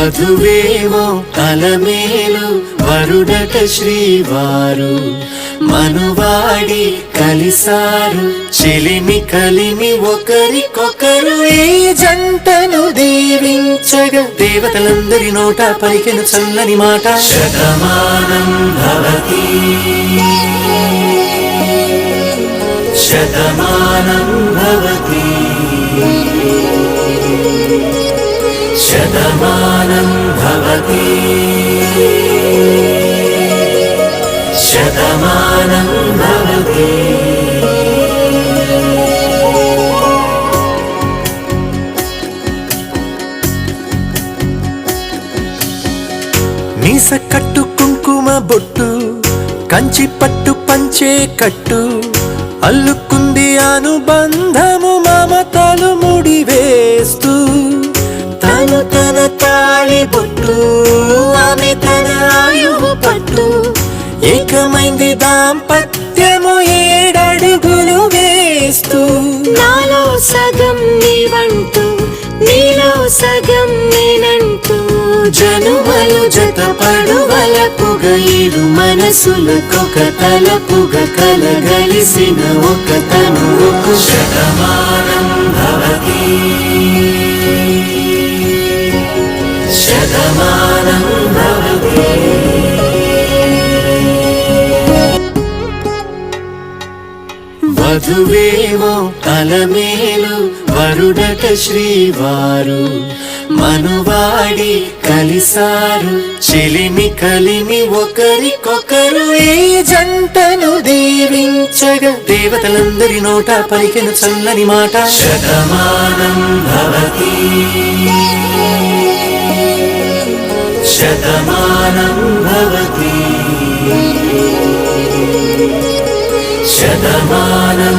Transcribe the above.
వధువేమో అలమేలు వరుడట శ్రీవారు మనువాడి కలిసారు చెలిమి కలిమి ఒకరికొకరు ఈ జంటను దీవించగా దేవతలందరి నోట పలికెను చల్లని మాట శతమానం భవతి శతమానం భవతి శతమానం భవతి శతమానం భవతి మీస కట్టు కుంకుమ బొట్టు కంచి పట్టు పంచే కట్టు అల్లుకుంది అనుబంధము మమతలు ముడివేస్తూ తను తన తాళి బొట్టు ఆమె తన ఆయువు పట్టు ఏకమైంది దాంపత్యము 7 అడుగులు వేస్తూ నాలో సగం నీవంటూ నీలో సగం నేనంటూ జనుమలు జతపడువలపుగ ఇరు మనసులకొక తలపుగ కలగలిసిన ఒక తనువుకు శతమానం భవతి శతమానం భవతి వధువేమో అలమేలు వరుడట శ్రీవారు మనువాడి కలిసారు చెలిమి కలిమి ఒకరికొకరు ఈ జంటను దీవించగా దేవతలందరి నోట పలికెను చల్లని మాట శతమానం భవతి శతమానం భవతి శతమానం